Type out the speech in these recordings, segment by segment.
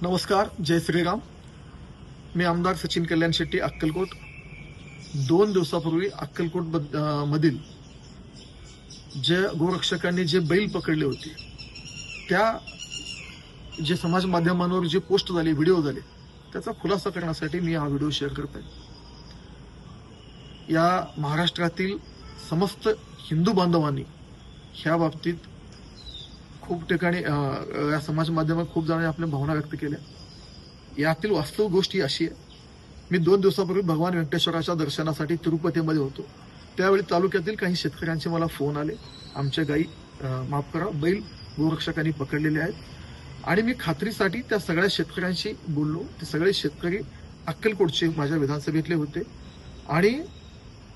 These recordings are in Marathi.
नमस्कार, जय श्रीराम. मी आमदार सचिन कल्याण शेट्टी, अक्कलकोट. 2 दिवसापूर्वी अक्कलकोट मधील जे गोरक्षकांनी जे बैल पकडले होते, त्या जे समाज माध्यमांवर जे पोस्ट झाले, व्हिडिओ झाले, त्याचा खुलासा करण्यासाठी मी हा व्हिडिओ शेअर करत आहे. या महाराष्ट्रातील समस्त हिंदू बांधवांनी ह्या बाबतीत खूप ठिकाणी या समाज माध्यमात खूप जणांनी आपल्या भावना व्यक्त केल्या. यातील वास्तव गोष्ट ही अशी आहे, मी 2 दिवसापूर्वी भगवान व्यंकटेश्वराच्या दर्शनासाठी तिरुपतीमध्ये होतो. त्यावेळी तालुक्यातील काही शेतकऱ्यांचे मला फोन आले. आमच्या गायी बैल गोरक्षकांनी पकडलेले आहेत आणि मी खात्रीसाठी त्या सगळ्या शेतकऱ्यांशी बोललो. ते सगळे शेतकरी अक्कलकोटचे माझ्या विधानसभेतले होते आणि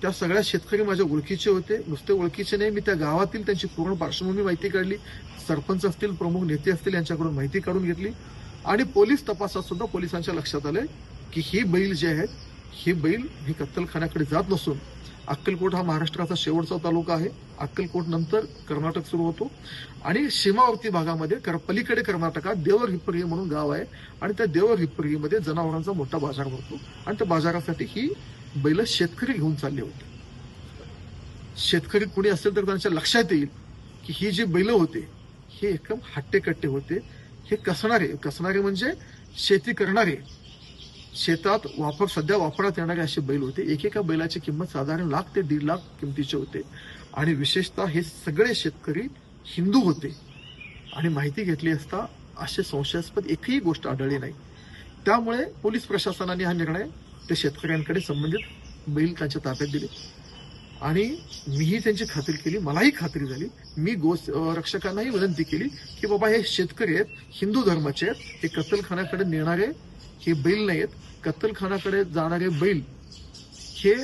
त्या सगळ्या शेतकरी माझ्या ओळखीचे होते. नुसते ओळखीचे नाही, मी त्या गावातील त्यांची पूर्ण पार्श्वभूमी माहिती काढली. सरपंच असतील, प्रमुख नेते असतील, यांच्याकडून माहिती काढून घेतली आणि पोलीस तपासात सुद्धा पोलिसांच्या लक्षात आले की ही बैल जे आहेत, ही बैल ही कत्तलखान्याकडे जात नसून अक्कलकोट हा महाराष्ट्राचा शेवटचा तालुका आहे. अक्कलकोट नंतर कर्नाटक सुरू होतो आणि सीमावर्ती भागामध्ये पलीकडे कर्नाटकात देवर हिप्परगी म्हणून गाव आहे आणि त्या देवर हिप्परगीमध्ये जनावरांचा मोठा बाजार भरतो आणि त्या बाजारासाठी ही बैल शेतकरी घेऊन चालले होते. शेतकरी कुणी असेल तर त्यांच्या लक्षात येईल की ही जी बैल होते हे एकदम हट्टेकट्टे होते. हे कसणारे म्हणजे शेती करणारे, शेतात सध्या वापरात येणारे असे बैल होते. एकेका बैलाची किंमत साधारण 1 ते 1.5 लाख किमतीचे होते आणि विशेषतः हे सगळे शेतकरी हिंदू होते आणि माहिती घेतली असता असे संशयास्पद एकही गोष्ट आढळली नाही. त्यामुळे पोलीस प्रशासनाने हा निर्णय त्या शेतकऱ्यांकडे संबंधित बैल त्यांच्या ताब्यात दिले आणि मीही त्यांची खात्री केली. मलाही खात्री झाली. मी गोरक्षकांनाही विनंती केली की बाबा हे शेतकरी आहेत, हिंदू धर्माचे आहेत, हे कत्तलखान्याकडे नेणारे हे बैल नाही आहेत. कत्तलखान्याकडे जाणारे बैल हे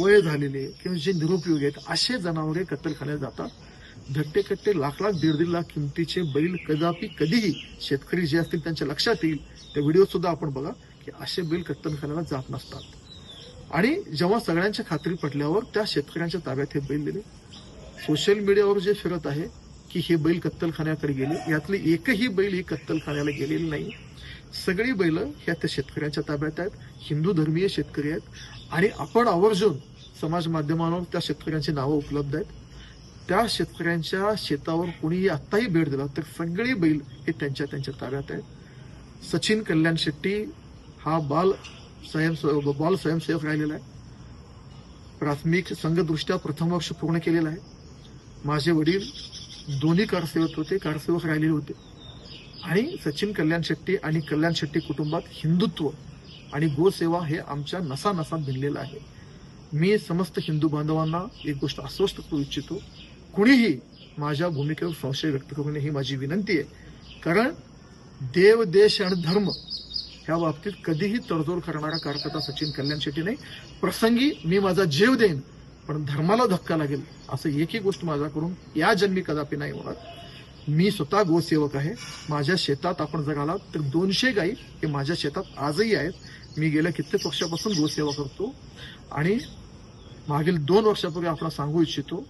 वय झालेले किंवा जे निरुपयोगी आहेत असे जनावरे कत्तलखान्यात जातात. धट्टेकट्टे 1,00,000-1.5 लाख किमतीचे बैल कधीही शेतकरी जे असतील त्यांच्या लक्षात येईल. त्या व्हिडिओ सुद्धा आपण बघा की असे बैल कत्तलखान्याला जात नसतात. आणि जेव्हा सगळ्यांच्या खात्री पटल्यावर त्या शेतकऱ्यांच्या ताब्यात हे बैल दिले. सोशल मीडियावर जे फिरत आहे की हे बैल कत्तलखान्याकडे गेले, यातली एकही बैल ही कत्तलखान्याला गेलेली नाही. सगळी बैल ह्या त्या शेतकऱ्यांच्या ताब्यात आहेत. हिंदू धर्मीय शेतकरी आहेत आणि आपण आवर्जून समाज माध्यमांवर त्या शेतकऱ्यांची नावं उपलब्ध आहेत. त्या शेतकऱ्यांच्या शेतावर कोणीही आत्ताही भेट दिला तर सगळी बैल हे त्यांच्या ताब्यात आहेत. सचिन कल्याण शेट्टी हा बाल स्वयंसेवक राहिलेला आहे. प्राथमिक संघदृष्ट्या प्रथम वर्ष पूर्ण केलेलं आहे. माझे वडील दोन्ही कारसेवक राहिलेले होते आणि सचिन कल्याण शेट्टी आणि कल्याण शेट्टी कुटुंबात हिंदुत्व आणि गोसेवा हे आमच्या नसानसात भिनलेलं आहे. मी समस्त हिंदू बांधवांना एक गोष्ट आश्वस्त करू इच्छितो, कुणीही माझ्या भूमिकेवर संशय व्यक्त करू नये ही माझी विनंती आहे. कारण देव, देश आणि धर्म ह्या बाबतीत कधीही तडजोड करणारा कार्यकर्ता सचिन कल्याण शेट्टी नाही. प्रसंगी मी माझा जीव देईन पण धर्माला धक्का लागेल असं एकही गोष्ट माझ्याकडून या जन्मी कदापि नाही होणार. मी स्वतः गोसेवक आहे. माझ्या शेतात आपण जर आलात तर 200 गायी हे माझ्या शेतात आजही आहेत. मी गेल्या कित्येक वर्षापासून गोसेवा करतो आणि मागील 2 वर्षापूर्वी आपण सांगू इच्छितो,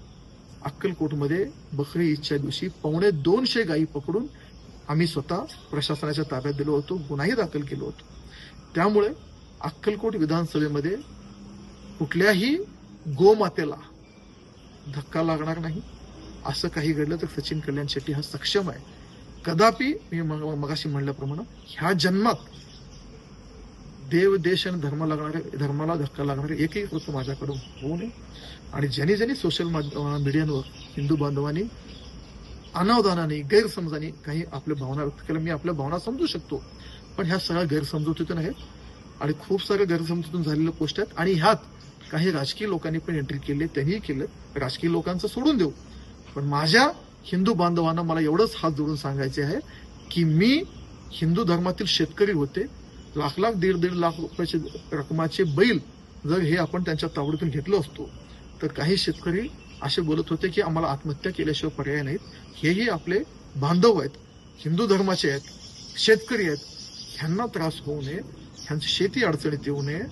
अक्कलकोटमध्ये बकरी ईदच्या दिवशी 250 गायी पकडून आम्ही स्वतः प्रशासनाच्या ताब्यात दिलो होतो, गुन्हाही दाखल केलो होतो. त्यामुळे अक्कलकोट विधानसभेमध्ये कुठल्याही गोमातेला धक्का लागणार नाही. असं काही घडलं तर सचिन कल्याण शेट्टी हा सक्षम आहे. कदापि मी मगाशी म्हणल्याप्रमाणे ह्या जन्मात देव, देश आणि धर्माला धक्का लागणारे एकही गोष्ट माझ्याकडून होऊ नये. आणि ज्यांनी सोशल मीडियावर हिंदू बांधवांनी अनावधानाने, गैरसमजाने काही आपल्या भावना व्यक्त केल्या, मी आपल्या भावना समजू शकतो, पण ह्या सगळ्या गैरसमजुतीतून आहेत आणि खूप साऱ्या गैरसमजुतीतून झालेल्या पोस्ट आहेत आणि ह्यात काही राजकीय लोकांनी पण एंट्री केली. त्यांनीही केलं. राजकीय लोकांचं सोडून देऊ, पण माझ्या हिंदू बांधवांना मला एवढंच हात जोडून सांगायचे आहे की मी हिंदू धर्मातील शेतकरी होते. 1,00,000, 1.5 लाख रुपयाचे रकमाचे बैल जर हे आपण त्यांच्या तावडीतून घेतलं असतो तर काही शेतकरी असे बोलत होते की आम्हाला आत्महत्या केल्याशिवाय पर्याय नाहीत. हेही आपले बांधव आहेत, हिंदू धर्माचे आहेत, शेतकरी आहेत. ह्यांना त्रास होऊ नये, ह्यांची शेती अडचणीत येऊ नये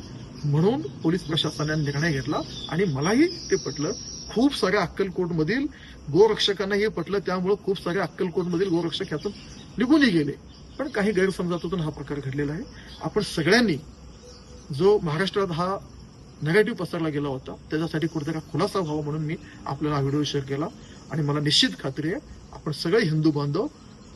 म्हणून पोलीस प्रशासनाने निर्णय घेतला आणि मलाही ते पटलं. खूप साऱ्या अक्कलकोटमधील गोरक्षकांना हे पटलं. त्यामुळे खूप साऱ्या अक्कलकोटमधील गोरक्षक ह्यातून निघूनही गेले. पण काही गैरसमजातून हा प्रकार घडलेला आहे. आपण सगळ्यांनी जो महाराष्ट्रात हा नेगेटिव्ह पसरला गेला होता त्याच्यासाठी कुठेतरी खुलासा व्हावा म्हणून मी आपल्याला हा व्हिडिओ शेअर केला. आणि मला निश्चित खात्री आहे आपण सगळे हिंदू बांधव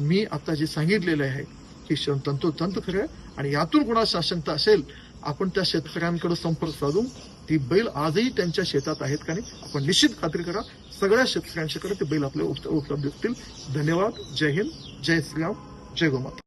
मी आता जे सांगितलेलं आहे की तंतोतंत खरं आहे. आणि यातून कोणाची आशंका असेल आपण त्या शेतकऱ्यांकडे संपर्क साधून ती बैल आजही त्यांच्या शेतात आहेत का नाही आपण निश्चित खात्री करा. सगळ्या शेतकऱ्यांच्याकडे ते बैल आपल्याला उपलब्ध असतील. धन्यवाद. जय हिंद, जय श्रीराम, जय गोमाता.